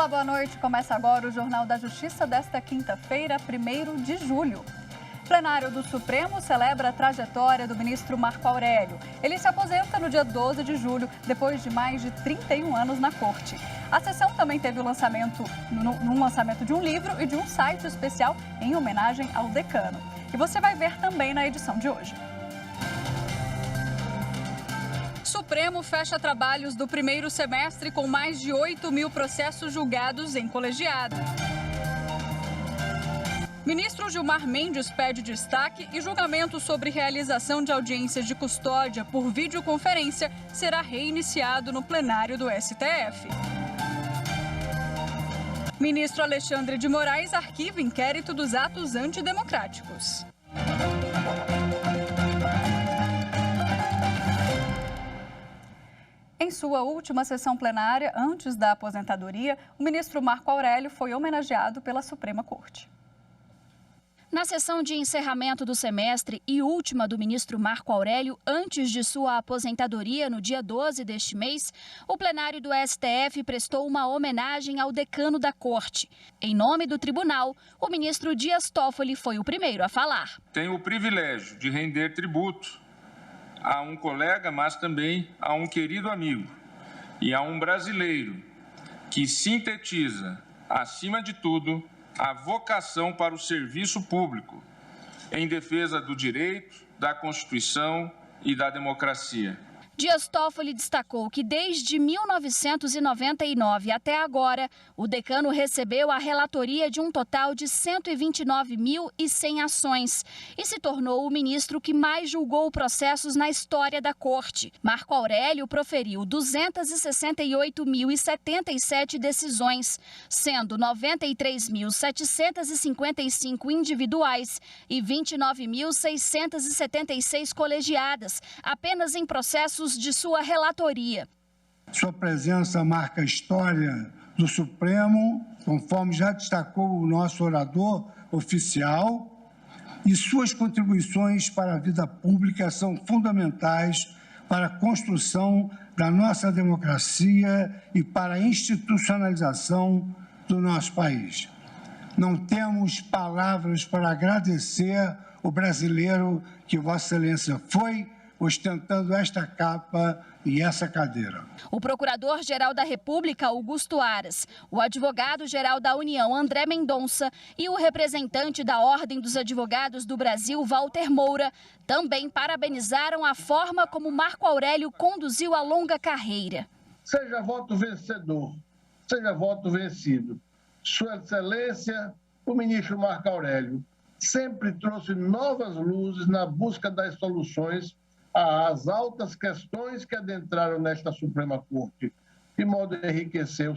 Olá, boa noite. Começa agora o Jornal da Justiça desta quinta-feira, 1º de julho. O plenário do Supremo celebra a trajetória do ministro Marco Aurélio. Ele se aposenta no dia 12 de julho, depois de mais de 31 anos na corte. A sessão também teve o lançamento de um livro e de um site especial em homenagem ao decano. E você vai ver também na edição de hoje. Supremo fecha trabalhos do primeiro semestre com mais de 8.000 processos julgados em colegiado. Ministro Gilmar Mendes pede destaque e julgamento sobre realização de audiências de custódia por videoconferência será reiniciado no plenário do STF. Ministro Alexandre de Moraes arquiva inquérito dos atos antidemocráticos. Em sua última sessão plenária, antes da aposentadoria, o ministro Marco Aurélio foi homenageado pela Suprema Corte. Na sessão de encerramento do semestre e última do ministro Marco Aurélio, antes de sua aposentadoria no dia 12 deste mês, o plenário do STF prestou uma homenagem ao decano da Corte. Em nome do tribunal, o ministro Dias Toffoli foi o primeiro a falar. Tenho o privilégio de render tributo a um colega, mas também a um querido amigo e a um brasileiro que sintetiza, acima de tudo, a vocação para o serviço público em defesa do direito, da Constituição e da democracia. Dias Toffoli destacou que desde 1999 até agora, o decano recebeu a relatoria de um total de 129.100 ações e se tornou o ministro que mais julgou processos na história da Corte. Marco Aurélio proferiu 268.077 decisões, sendo 93.755 individuais e 29.676 colegiadas, apenas em processos de sua relatoria. Sua presença marca a história do Supremo, conforme já destacou o nosso orador oficial, e suas contribuições para a vida pública são fundamentais para a construção da nossa democracia e para a institucionalização do nosso país. Não temos palavras para agradecer o brasileiro que Vossa Excelência foi, ostentando esta capa e essa cadeira. O Procurador-Geral da República, Augusto Aras, o Advogado-Geral da União, André Mendonça, e o representante da Ordem dos Advogados do Brasil, Walter Moura, também parabenizaram a forma como Marco Aurélio conduziu a longa carreira. Seja voto vencedor, seja voto vencido. Sua Excelência, o ministro Marco Aurélio, sempre trouxe novas luzes na busca das soluções às altas questões que adentraram nesta Suprema Corte, de modo a enriquecer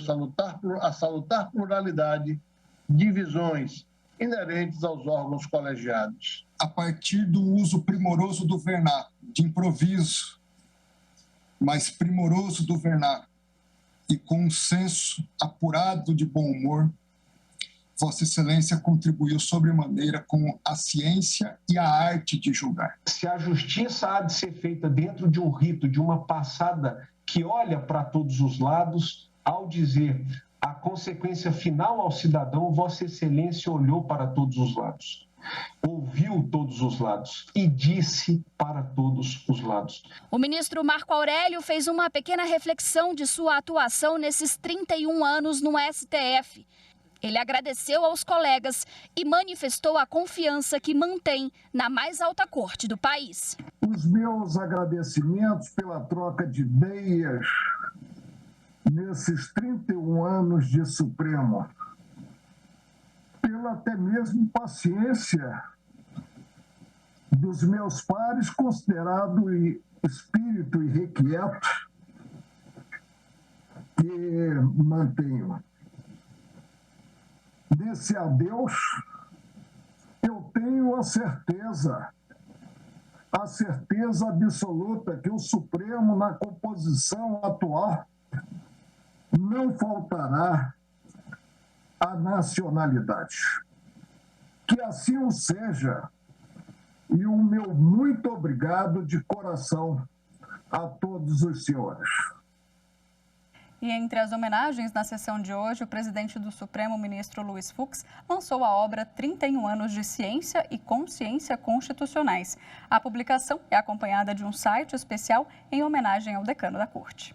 a salutar pluralidade de visões inerentes aos órgãos colegiados. A partir do uso primoroso do vernáculo, de improviso, mas primoroso do vernáculo, e com um senso apurado de bom humor, Vossa Excelência contribuiu sobremaneira com a ciência e a arte de julgar. Se a justiça há de ser feita dentro de um rito, de uma passada que olha para todos os lados, ao dizer a consequência final ao cidadão, Vossa Excelência olhou para todos os lados, ouviu todos os lados e disse para todos os lados. O ministro Marco Aurélio fez uma pequena reflexão de sua atuação nesses 31 anos no STF. Ele agradeceu aos colegas e manifestou a confiança que mantém na mais alta corte do país. Os meus agradecimentos pela troca de ideias nesses 31 anos de Supremo, pela até mesmo paciência dos meus pares, considerado espírito irrequieto que mantenho. Nesse adeus, eu tenho a certeza absoluta que o Supremo, na composição atual, não faltará a nacionalidade. Que assim o seja, e o meu muito obrigado de coração a todos os senhores. E entre as homenagens na sessão de hoje, o presidente do Supremo, ministro Luiz Fux, lançou a obra 31 anos de Ciência e Consciência Constitucionais. A publicação é acompanhada de um site especial em homenagem ao decano da Corte.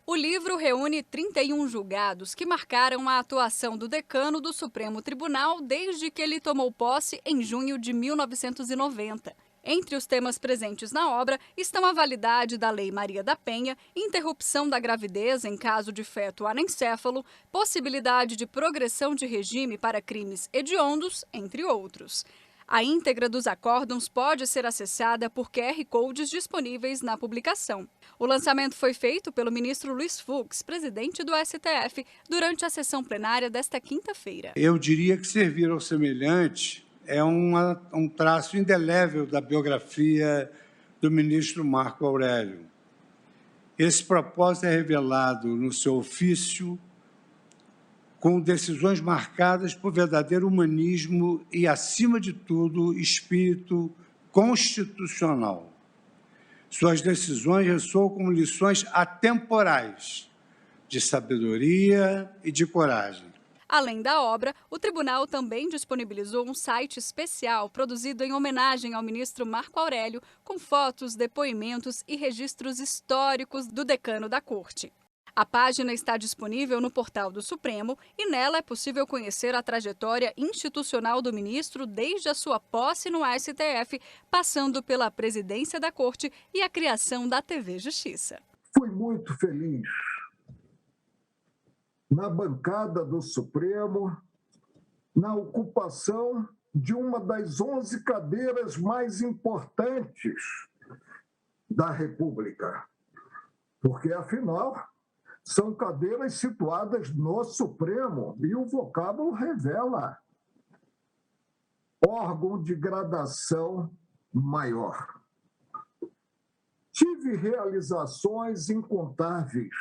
O livro reúne 31 julgados que marcaram a atuação do decano do Supremo Tribunal desde que ele tomou posse em junho de 1990. Entre os temas presentes na obra estão a validade da Lei Maria da Penha, interrupção da gravidez em caso de feto anencéfalo, possibilidade de progressão de regime para crimes hediondos, entre outros. A íntegra dos acórdãos pode ser acessada por QR Codes disponíveis na publicação. O lançamento foi feito pelo ministro Luiz Fux, presidente do STF, durante a sessão plenária desta quinta-feira. Eu diria que servir ao semelhante é um traço indelével da biografia do ministro Marco Aurélio. Esse propósito é revelado no seu ofício, com decisões marcadas por verdadeiro humanismo e, acima de tudo, espírito constitucional. Suas decisões ressoam como lições atemporais de sabedoria e de coragem. Além da obra, o tribunal também disponibilizou um site especial produzido em homenagem ao ministro Marco Aurélio, com fotos, depoimentos e registros históricos do decano da Corte. A página está disponível no portal do Supremo e nela é possível conhecer a trajetória institucional do ministro desde a sua posse no STF, passando pela presidência da Corte e a criação da TV Justiça. Fui muito feliz na bancada do Supremo, na ocupação de uma das 11 cadeiras mais importantes da República, porque, afinal, são cadeiras situadas no Supremo e o vocábulo revela órgão de gradação maior. Tive realizações incontáveis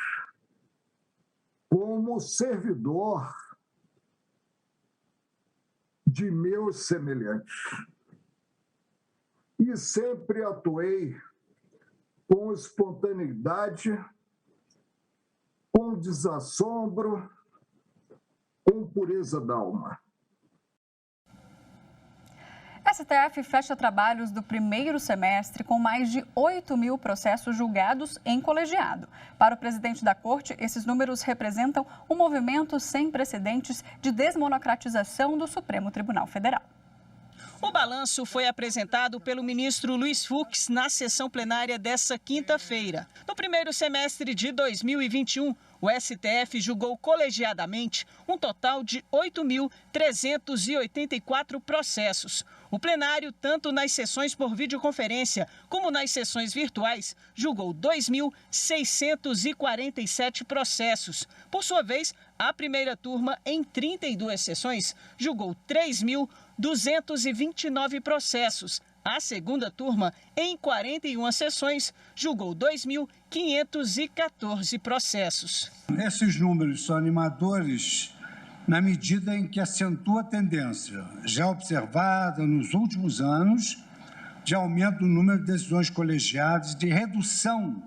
como servidor de meus semelhantes. E sempre atuei com espontaneidade, com desassombro, com pureza d'alma. STF fecha trabalhos do primeiro semestre com mais de 8.000 processos julgados em colegiado. Para o presidente da Corte, esses números representam um movimento sem precedentes de desmonocratização do Supremo Tribunal Federal. O balanço foi apresentado pelo ministro Luiz Fux na sessão plenária desta quinta-feira. No primeiro semestre de 2021, o STF julgou colegiadamente um total de 8.384 processos. O plenário, tanto nas sessões por videoconferência como nas sessões virtuais, julgou 2.647 processos. Por sua vez, a primeira turma, em 32 sessões, julgou 3.229 processos. A segunda turma, em 41 sessões, julgou 2.514 processos. Esses números são animadores na medida em que acentua a tendência, já observada nos últimos anos, de aumento do número de decisões colegiadas e de redução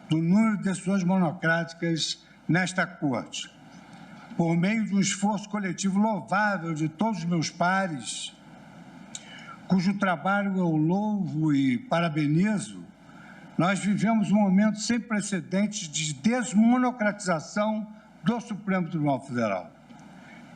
do número de decisões monocráticas nesta Corte. Por meio de um esforço coletivo louvável de todos os meus pares, cujo trabalho eu louvo e parabenizo, nós vivemos um momento sem precedentes de desmonocratização do Supremo Tribunal Federal,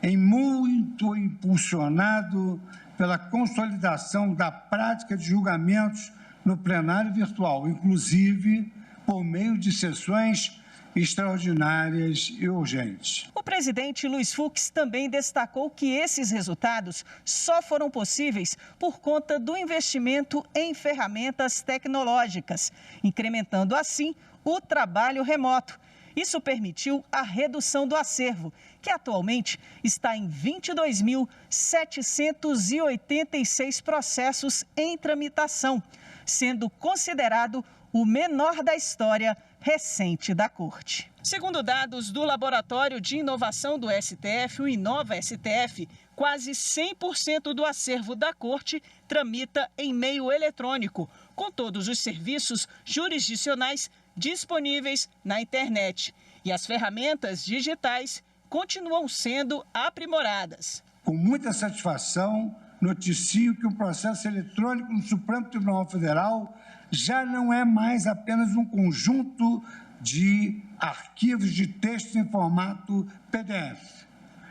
em muito impulsionado pela consolidação da prática de julgamentos no plenário virtual, inclusive por meio de sessões extraordinárias e urgentes. O presidente Luiz Fux também destacou que esses resultados só foram possíveis por conta do investimento em ferramentas tecnológicas, incrementando assim o trabalho remoto. Isso permitiu a redução do acervo, que atualmente está em 22.786 processos em tramitação, sendo considerado o menor da história recente da Corte. Segundo dados do Laboratório de Inovação do STF, o Inova-STF, quase 100% do acervo da Corte tramita em meio eletrônico, com todos os serviços jurisdicionais disponíveis na internet. E e as ferramentas digitais continuam sendo aprimoradas. Com muita satisfação, noticio que o processo eletrônico no Supremo Tribunal Federal já não é mais apenas um conjunto de arquivos de texto em formato PDF.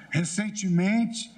Recentemente,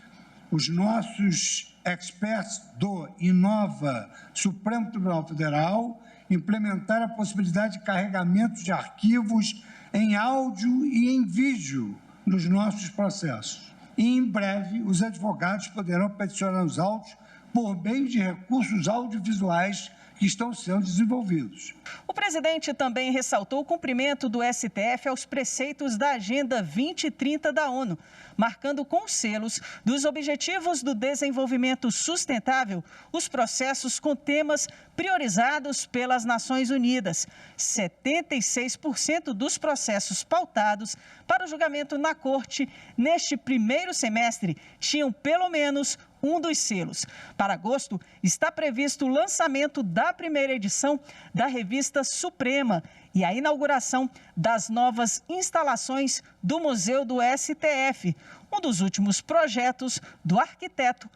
os nossos experts do Inova Supremo Tribunal Federal implementaram a possibilidade de carregamento de arquivos em áudio e em vídeo nos nossos processos. E, em breve, os advogados poderão peticionar os autos por meio de recursos audiovisuais que estão sendo desenvolvidos. O presidente também ressaltou o cumprimento do STF aos preceitos da Agenda 2030 da ONU, marcando com selos dos Objetivos do Desenvolvimento Sustentável os processos com temas priorizados pelas Nações Unidas. 76% dos processos pautados para o julgamento na Corte neste primeiro semestre tinham pelo menos um dos selos. Para agosto, está previsto o lançamento da primeira edição da Revista Suprema e a inauguração das novas instalações do Museu do STF, um dos últimos projetos do arquiteto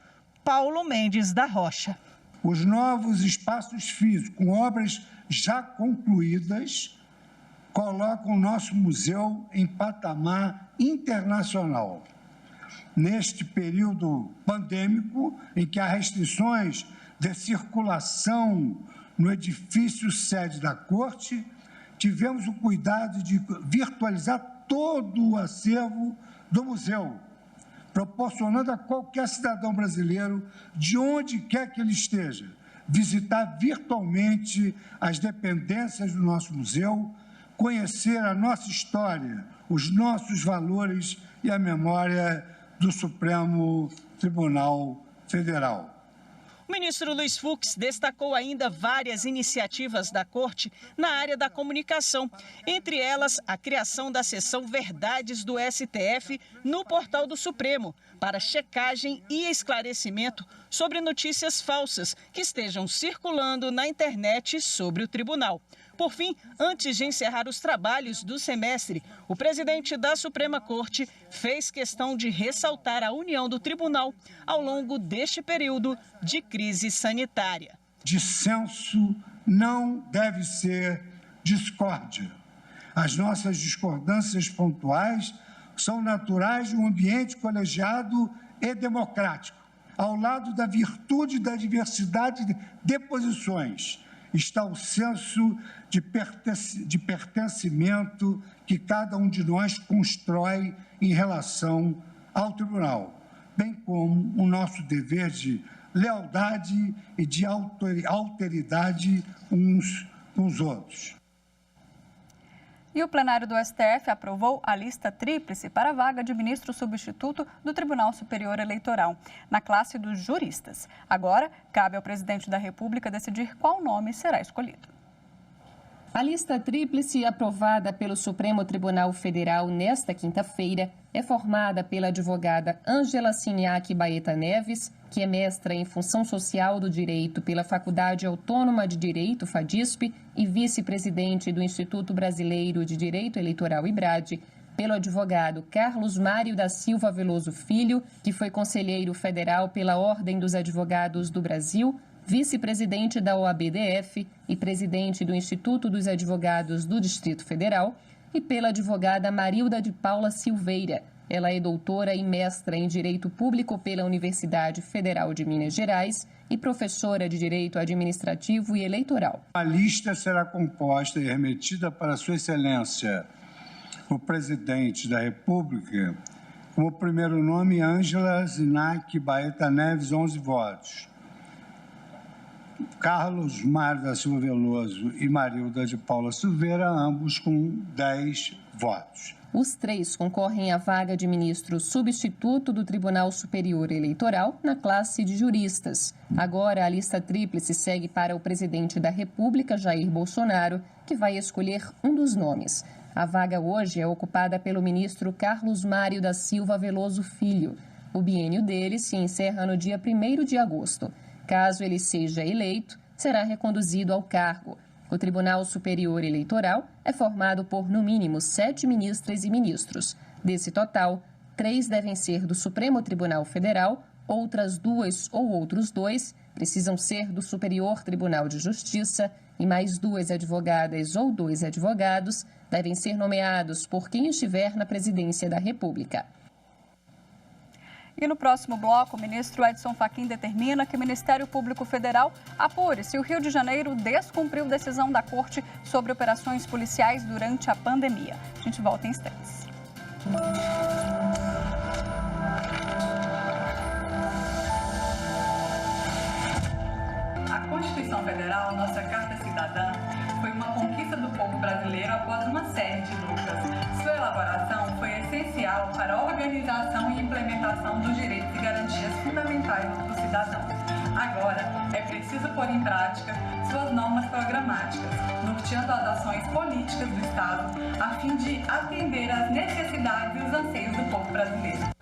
Paulo Mendes da Rocha. Os novos espaços físicos, com obras já concluídas, colocam o nosso museu em patamar internacional. Neste período pandêmico, em que há restrições de circulação no edifício sede da Corte, tivemos o cuidado de virtualizar todo o acervo do museu, proporcionando a qualquer cidadão brasileiro, de onde quer que ele esteja, visitar virtualmente as dependências do nosso museu, conhecer a nossa história, os nossos valores e a memória do Supremo Tribunal Federal. O ministro Luiz Fux destacou ainda várias iniciativas da Corte na área da comunicação, entre elas a criação da seção Verdades do STF no portal do Supremo, para checagem e esclarecimento sobre notícias falsas que estejam circulando na internet sobre o tribunal. Por fim, antes de encerrar os trabalhos do semestre, o presidente da Suprema Corte fez questão de ressaltar a união do tribunal ao longo deste período de crise sanitária. Dissenso não deve ser discórdia. As nossas discordâncias pontuais são naturais de um ambiente colegiado e democrático. Ao lado da virtude e da diversidade de posições, está o senso de pertencimento que cada um de nós constrói em relação ao tribunal, bem como o nosso dever de lealdade e de alteridade uns com os outros. E o plenário do STF aprovou a lista tríplice para a vaga de ministro substituto do Tribunal Superior Eleitoral, na classe dos juristas. Agora, cabe ao presidente da República decidir qual nome será escolhido. A lista tríplice aprovada pelo Supremo Tribunal Federal nesta quinta-feira é formada pela advogada Ângela Signac Baeta Neves, que é mestra em Função Social do Direito pela Faculdade Autônoma de Direito, FADISP, e vice-presidente do Instituto Brasileiro de Direito Eleitoral, IBRAD, pelo advogado Carlos Mário da Silva Veloso Filho, que foi conselheiro federal pela Ordem dos Advogados do Brasil, vice-presidente da OAB-DF e presidente do Instituto dos Advogados do Distrito Federal, e pela advogada Marilda de Paula Silveira. Ela é doutora e mestra em Direito Público pela Universidade Federal de Minas Gerais e professora de Direito Administrativo e Eleitoral. A lista será composta e remetida para Sua Excelência, o Presidente da República, com o primeiro nome Ângela Signac Baeta Neves, 11 votos. Carlos Mário da Silva Veloso e Marilda de Paula Silveira, ambos com 10 votos. Os três concorrem à vaga de ministro substituto do Tribunal Superior Eleitoral na classe de juristas. Agora, a lista tríplice segue para o presidente da República, Jair Bolsonaro, que vai escolher um dos nomes. A vaga hoje é ocupada pelo ministro Carlos Mário da Silva Veloso Filho. O biênio dele se encerra no dia 1º de agosto. Caso ele seja eleito, será reconduzido ao cargo. O Tribunal Superior Eleitoral é formado por, no mínimo, 7 ministras e ministros. Desse total, 3 devem ser do Supremo Tribunal Federal, outras 2 ou outros 2 precisam ser do Superior Tribunal de Justiça e mais 2 advogadas ou 2 advogados devem ser nomeados por quem estiver na presidência da República. E no próximo bloco, o ministro Edson Fachin determina que o Ministério Público Federal apure se o Rio de Janeiro descumpriu decisão da Corte sobre operações policiais durante a pandemia. A gente volta em instantes. A Constituição Federal, nossa Carta Cidadã, foi uma conquista do povo brasileiro após uma série de lutas. Sua elaboração foi essencial para a organização e implementação dos direitos e garantias fundamentais do cidadão. Agora, é preciso pôr em prática suas normas programáticas, norteando as ações políticas do Estado, a fim de atender às necessidades e os anseios do povo brasileiro.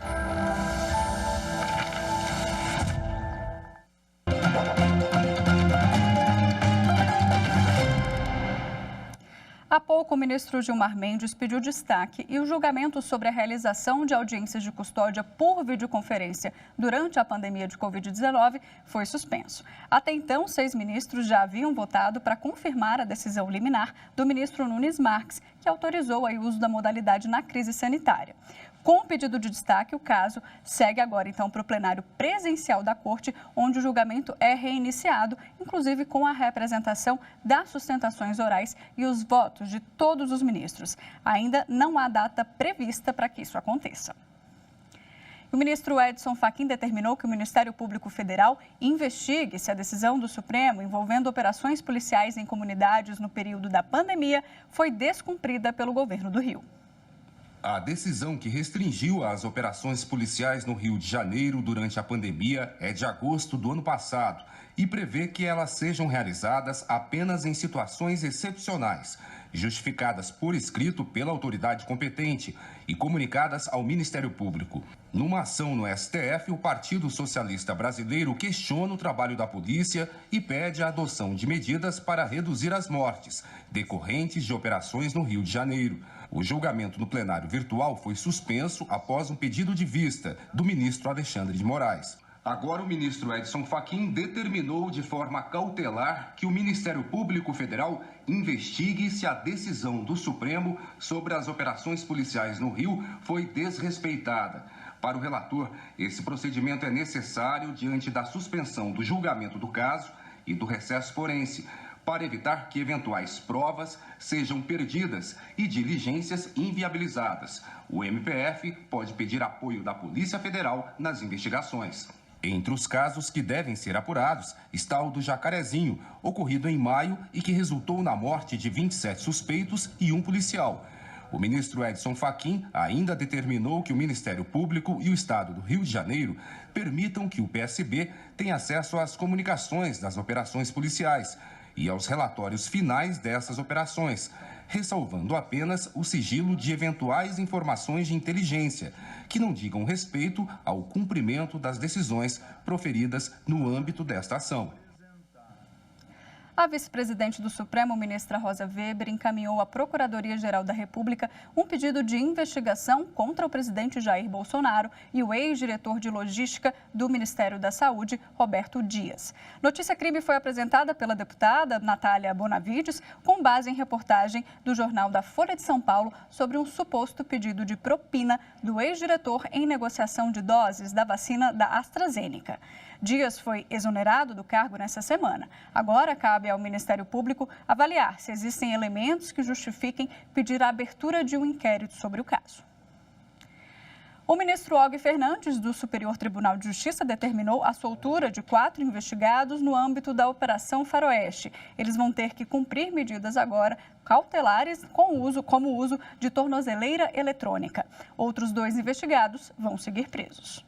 Há pouco, o ministro Gilmar Mendes pediu destaque e o julgamento sobre a realização de audiências de custódia por videoconferência durante a pandemia de Covid-19 foi suspenso. Até então, 6 ministros já haviam votado para confirmar a decisão liminar do ministro Nunes Marques, que autorizou o uso da modalidade na crise sanitária. Com o pedido de destaque, o caso segue agora, então, para o plenário presencial da Corte, onde o julgamento é reiniciado, inclusive com a representação das sustentações orais e os votos de todos os ministros. Ainda não há data prevista para que isso aconteça. O ministro Edson Fachin determinou que o Ministério Público Federal investigue se a decisão do Supremo envolvendo operações policiais em comunidades no período da pandemia foi descumprida pelo governo do Rio. A decisão que restringiu as operações policiais no Rio de Janeiro durante a pandemia é de agosto do ano passado e prevê que elas sejam realizadas apenas em situações excepcionais, justificadas por escrito pela autoridade competente e comunicadas ao Ministério Público. Numa ação no STF, o Partido Socialista Brasileiro questiona o trabalho da polícia e pede a adoção de medidas para reduzir as mortes decorrentes de operações no Rio de Janeiro. O julgamento no plenário virtual foi suspenso após um pedido de vista do ministro Alexandre de Moraes. Agora, o ministro Edson Fachin determinou de forma cautelar que o Ministério Público Federal investigue se a decisão do Supremo sobre as operações policiais no Rio foi desrespeitada. Para o relator, esse procedimento é necessário diante da suspensão do julgamento do caso e do recesso forense, para evitar que eventuais provas sejam perdidas e diligências inviabilizadas. O MPF pode pedir apoio da Polícia Federal nas investigações. Entre os casos que devem ser apurados está o do Jacarezinho, ocorrido em maio e que resultou na morte de 27 suspeitos e um policial. O ministro Edson Fachin ainda determinou que o Ministério Público e o Estado do Rio de Janeiro permitam que o PSB tenha acesso às comunicações das operações policiais e aos relatórios finais dessas operações, ressalvando apenas o sigilo de eventuais informações de inteligência, que não digam respeito ao cumprimento das decisões proferidas no âmbito desta ação. A vice-presidente do Supremo, ministra Rosa Weber, encaminhou à Procuradoria-Geral da República um pedido de investigação contra o presidente Jair Bolsonaro e o ex-diretor de logística do Ministério da Saúde, Roberto Dias. Notícia crime foi apresentada pela deputada Natália Bonavides, com base em reportagem do jornal da Folha de São Paulo sobre um suposto pedido de propina do ex-diretor em negociação de doses da vacina da AstraZeneca. Dias foi exonerado do cargo nessa semana. Agora cabe ao Ministério Público avaliar se existem elementos que justifiquem pedir a abertura de um inquérito sobre o caso. O ministro Og Fernandes, do Superior Tribunal de Justiça, determinou a soltura de 4 investigados no âmbito da Operação Faroeste. Eles vão ter que cumprir medidas agora cautelares como o uso de tornozeleira eletrônica. Outros 2 investigados vão seguir presos.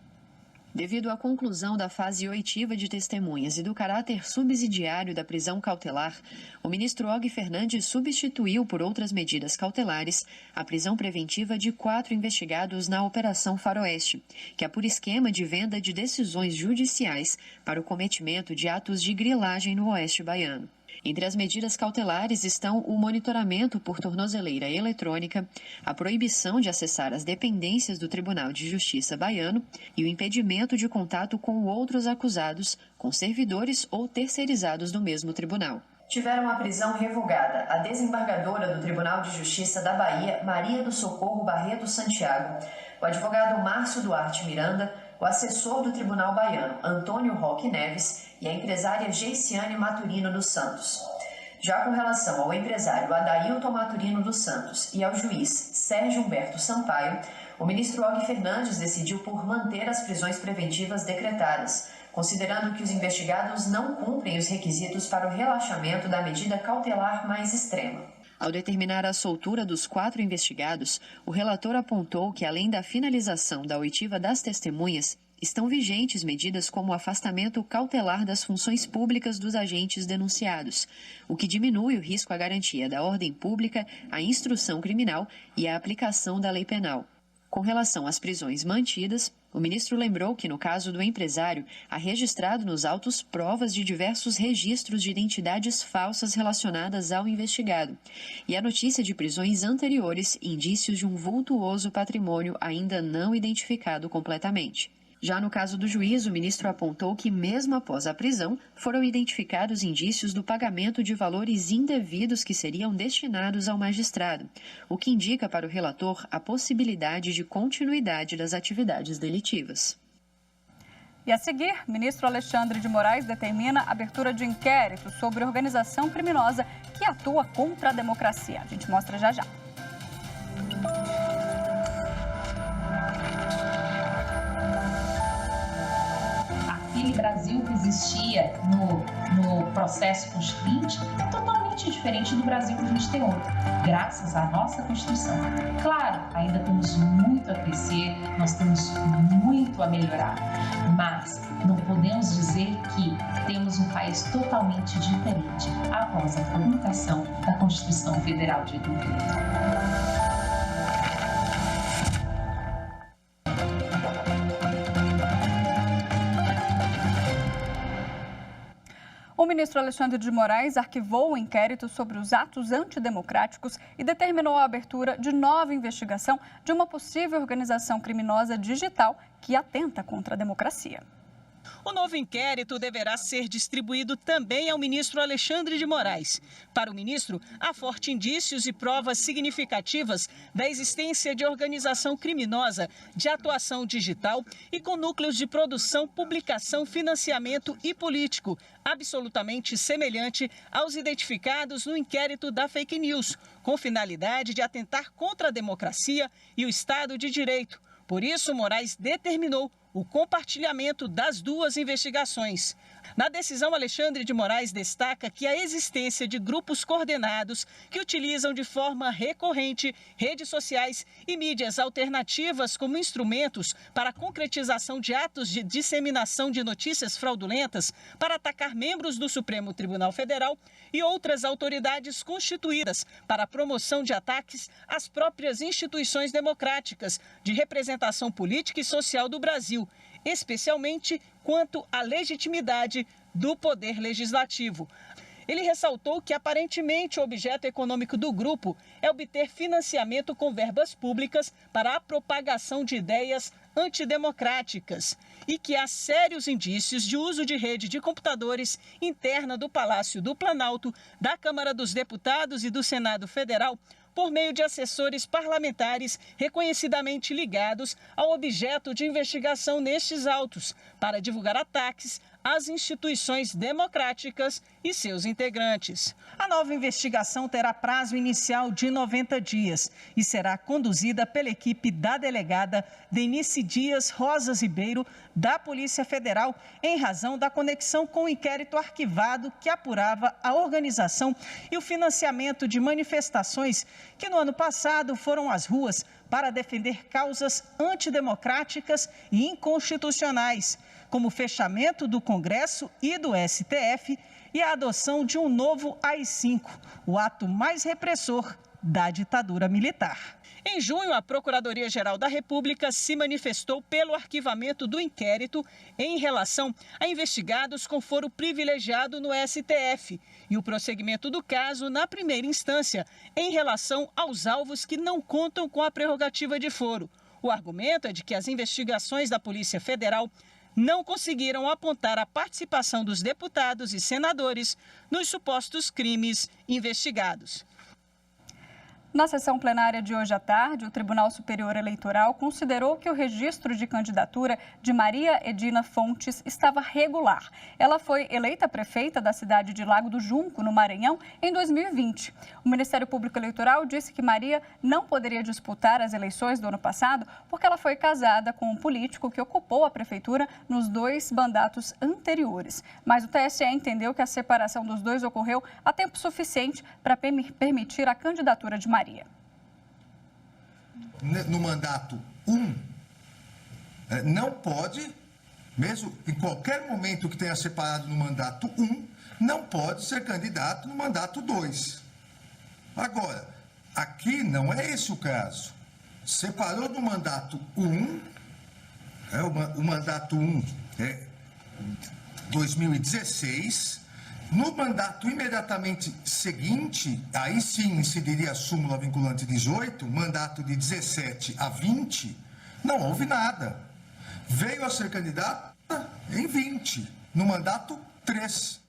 Devido à conclusão da fase oitiva de testemunhas e do caráter subsidiário da prisão cautelar, o ministro Og Fernandes substituiu por outras medidas cautelares a prisão preventiva de 4 investigados na Operação Faroeste, que é por esquema de venda de decisões judiciais para o cometimento de atos de grilagem no Oeste Baiano. Entre as medidas cautelares estão o monitoramento por tornozeleira eletrônica, a proibição de acessar as dependências do Tribunal de Justiça baiano e o impedimento de contato com outros acusados, com servidores ou terceirizados do mesmo tribunal. Tiveram a prisão revogada a desembargadora do Tribunal de Justiça da Bahia, Maria do Socorro Barreto Santiago, o advogado Márcio Duarte Miranda, o assessor do Tribunal Baiano, Antônio Roque Neves, e a empresária Geiciane Maturino dos Santos. Já com relação ao empresário Adailton Maturino dos Santos e ao juiz Sérgio Humberto Sampaio, o ministro Og Fernandes decidiu por manter as prisões preventivas decretadas, considerando que os investigados não cumprem os requisitos para o relaxamento da medida cautelar mais extrema. Ao determinar a soltura dos 4 investigados, o relator apontou que, além da finalização da oitiva das testemunhas, estão vigentes medidas como o afastamento cautelar das funções públicas dos agentes denunciados, o que diminui o risco à garantia da ordem pública, à instrução criminal e à aplicação da lei penal. Com relação às prisões mantidas, o ministro lembrou que, no caso do empresário, há registrado nos autos provas de diversos registros de identidades falsas relacionadas ao investigado. E a notícia de prisões anteriores, indícios de um vultuoso patrimônio ainda não identificado completamente. Já no caso do juiz, o ministro apontou que, mesmo após a prisão, foram identificados indícios do pagamento de valores indevidos que seriam destinados ao magistrado, o que indica para o relator a possibilidade de continuidade das atividades delitivas. E a seguir, o ministro Alexandre de Moraes determina a abertura de inquérito sobre organização criminosa que atua contra a democracia. A gente mostra já já. Aquele Brasil que existia no processo constituinte é totalmente diferente do Brasil que a gente tem hoje, graças à nossa Constituição. Claro, ainda temos muito a crescer, nós temos muito a melhorar, mas não podemos dizer que temos um país totalmente diferente após a publicação da Constituição Federal de 88. O ministro Alexandre de Moraes arquivou o inquérito sobre os atos antidemocráticos e determinou a abertura de nova investigação de uma possível organização criminosa digital que atenta contra a democracia. O novo inquérito deverá ser distribuído também ao ministro Alexandre de Moraes. Para o ministro, há fortes indícios e provas significativas da existência de organização criminosa de atuação digital e com núcleos de produção, publicação, financiamento e político, absolutamente semelhante aos identificados no inquérito da fake news, com finalidade de atentar contra a democracia e o Estado de Direito. Por isso, Moraes determinou o compartilhamento das duas investigações. Na decisão, Alexandre de Moraes destaca que a existência de grupos coordenados que utilizam de forma recorrente redes sociais e mídias alternativas como instrumentos para a concretização de atos de disseminação de notícias fraudulentas para atacar membros do Supremo Tribunal Federal e outras autoridades constituídas para a promoção de ataques às próprias instituições democráticas de representação política e social do Brasil, especialmente quanto à legitimidade do poder legislativo. Ele ressaltou que, aparentemente, o objeto econômico do grupo é obter financiamento com verbas públicas para a propagação de ideias antidemocráticas e que há sérios indícios de uso de rede de computadores interna do Palácio do Planalto, da Câmara dos Deputados e do Senado Federal, por meio de assessores parlamentares reconhecidamente ligados ao objeto de investigação nestes autos, para divulgar ataques às instituições democráticas e seus integrantes. A nova investigação terá prazo inicial de 90 dias e será conduzida pela equipe da delegada Denise Dias Rosas Ribeiro, da Polícia Federal, em razão da conexão com o inquérito arquivado que apurava a organização e o financiamento de manifestações que no ano passado foram às ruas para defender causas antidemocráticas e inconstitucionais, como o fechamento do Congresso e do STF e a adoção de um novo AI-5, o ato mais repressor da ditadura militar. Em junho, a Procuradoria-Geral da República se manifestou pelo arquivamento do inquérito em relação a investigados com foro privilegiado no STF e o prosseguimento do caso na primeira instância em relação aos alvos que não contam com a prerrogativa de foro. O argumento é de que as investigações da Polícia Federal não conseguiram apontar a participação dos deputados e senadores nos supostos crimes investigados. Na sessão plenária de hoje à tarde, o Tribunal Superior Eleitoral considerou que o registro de candidatura de Maria Edina Fontes estava regular. Ela foi eleita prefeita da cidade de Lago do Junco, no Maranhão, em 2020. O Ministério Público Eleitoral disse que Maria não poderia disputar as eleições do ano passado porque ela foi casada com um político que ocupou a prefeitura nos 2 mandatos anteriores. Mas o TSE entendeu que a separação dos dois ocorreu a tempo suficiente para permitir a candidatura de Maria. No mandato 1, não pode, mesmo em qualquer momento que tenha separado no mandato 1, não pode ser candidato no mandato 2. Agora, aqui não é esse o caso. Separou no mandato 1, o mandato 1 é 2016. No mandato imediatamente seguinte, aí sim incidiria a súmula vinculante 18, mandato de 17 a 20, não houve nada. Veio a ser candidata em 20, no mandato 3.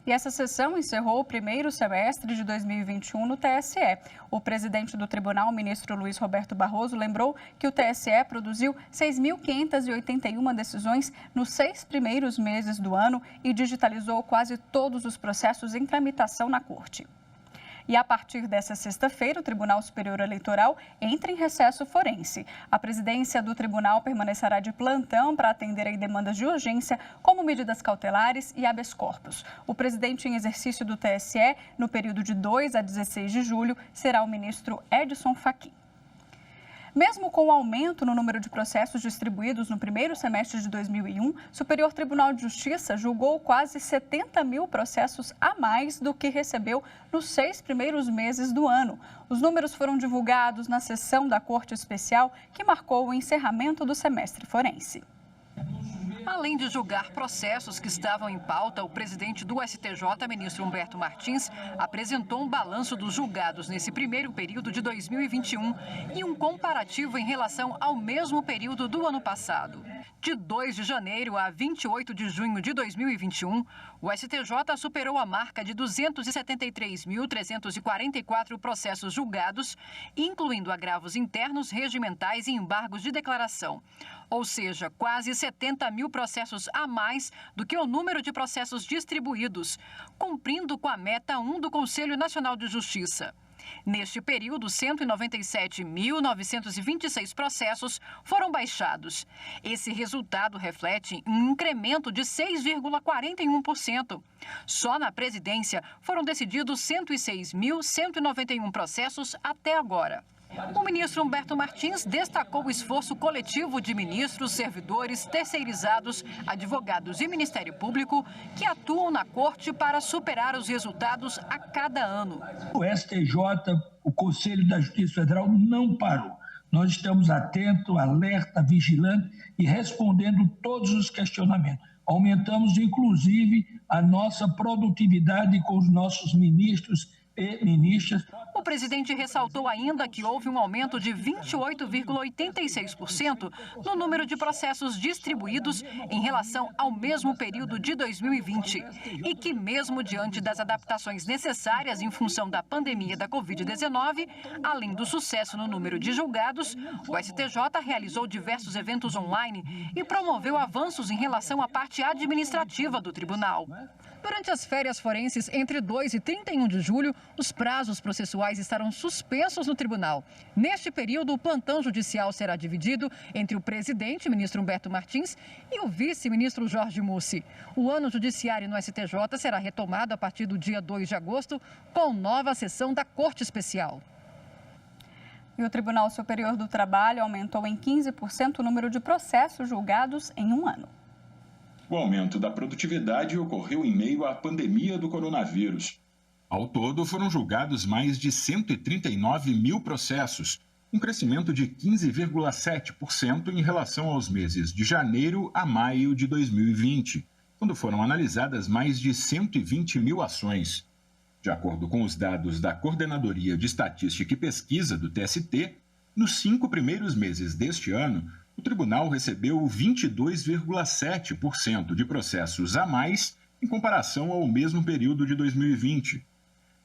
E essa sessão encerrou o primeiro semestre de 2021 no TSE. O presidente do tribunal, o ministro Luiz Roberto Barroso, lembrou que o TSE produziu 6.581 decisões nos 6 primeiros meses do ano e digitalizou quase todos os processos em tramitação na Corte. E a partir dessa sexta-feira, o Tribunal Superior Eleitoral entra em recesso forense. A presidência do tribunal permanecerá de plantão para atender a demandas de urgência, como medidas cautelares e habeas corpus. O presidente em exercício do TSE, no período de 2 a 16 de julho, será o ministro Edson Fachin. Mesmo com o aumento no número de processos distribuídos no primeiro semestre de 2001, o Superior Tribunal de Justiça julgou quase 70 mil processos a mais do que recebeu nos 6 primeiros meses do ano. Os números foram divulgados na sessão da Corte Especial, que marcou o encerramento do semestre forense. Além de julgar processos que estavam em pauta, o presidente do STJ, ministro Humberto Martins, apresentou um balanço dos julgados nesse primeiro período de 2021 e um comparativo em relação ao mesmo período do ano passado. De 2 de janeiro a 28 de junho de 2021, o STJ superou a marca de 273.344 processos julgados, incluindo agravos internos, regimentais e embargos de declaração. Ou seja, quase 70 mil processos a mais do que o número de processos distribuídos, cumprindo com a meta 1 do Conselho Nacional de Justiça. Neste período, 197.926 processos foram baixados. Esse resultado reflete um incremento de 6,41%. Só na presidência foram decididos 106.191 processos até agora. O ministro Humberto Martins destacou o esforço coletivo de ministros, servidores, terceirizados, advogados e Ministério Público que atuam na Corte para superar os resultados a cada ano. O STJ, o Conselho da Justiça Federal, não parou. Nós estamos atentos, alerta, vigilante e respondendo todos os questionamentos. Aumentamos, inclusive, a nossa produtividade com os nossos ministros e ministras. O presidente ressaltou ainda que houve um aumento de 28,86% no número de processos distribuídos em relação ao mesmo período de 2020 e que, mesmo diante das adaptações necessárias em função da pandemia da Covid-19, além do sucesso no número de julgados, o STJ realizou diversos eventos online e promoveu avanços em relação à parte administrativa do tribunal. Durante as férias forenses entre 2 e 31 de julho, os prazos processuais estarão suspensos no tribunal. Neste período, o plantão judicial será dividido entre o presidente, ministro Humberto Martins, e o vice-ministro Jorge Mussi. O ano judiciário no STJ será retomado a partir do dia 2 de agosto, com nova sessão da Corte Especial. E o Tribunal Superior do Trabalho aumentou em 15% o número de processos julgados em um ano. O aumento da produtividade ocorreu em meio à pandemia do coronavírus. Ao todo, foram julgados mais de 139 mil processos, um crescimento de 15,7% em relação aos meses de janeiro a maio de 2020, quando foram analisadas mais de 120 mil ações. De acordo com os dados da Coordenadoria de Estatística e Pesquisa do TST, nos 5 primeiros meses deste ano, o tribunal recebeu 22,7% de processos a mais em comparação ao mesmo período de 2020.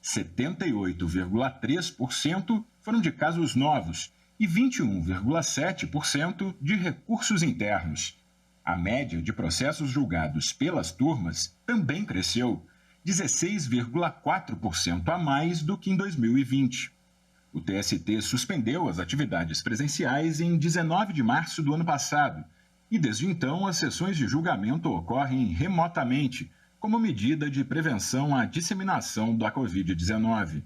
78,3% foram de casos novos e 21,7% de recursos internos. A média de processos julgados pelas turmas também cresceu, 16,4% a mais do que em 2020. O TST suspendeu as atividades presenciais em 19 de março do ano passado e, desde então, as sessões de julgamento ocorrem remotamente, como medida de prevenção à disseminação da Covid-19.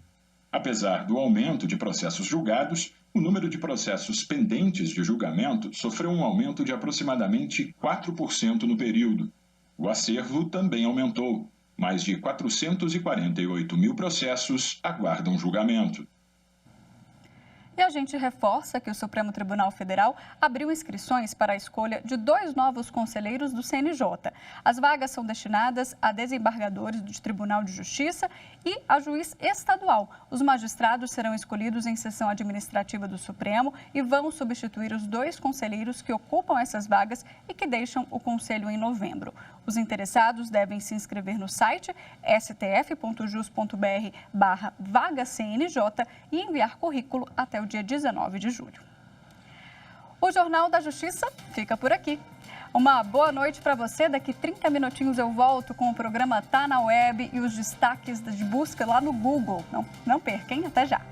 Apesar do aumento de processos julgados, o número de processos pendentes de julgamento sofreu um aumento de aproximadamente 4% no período. O acervo também aumentou. Mais de 448 mil processos aguardam julgamento. E a gente reforça que o Supremo Tribunal Federal abriu inscrições para a escolha de 2 novos conselheiros do CNJ. As vagas são destinadas a desembargadores do Tribunal de Justiça e a juiz estadual. Os magistrados serão escolhidos em sessão administrativa do Supremo e vão substituir os 2 conselheiros que ocupam essas vagas e que deixam o Conselho em novembro. Os interessados devem se inscrever no site stf.jus.br/vaga-CNJ e enviar currículo até o dia 19 de julho. O Jornal da Justiça fica por aqui. Uma boa noite para você. Daqui 30 minutinhos eu volto com o programa Tá na Web e os destaques de busca lá no Google. Não perca, hein? Até já.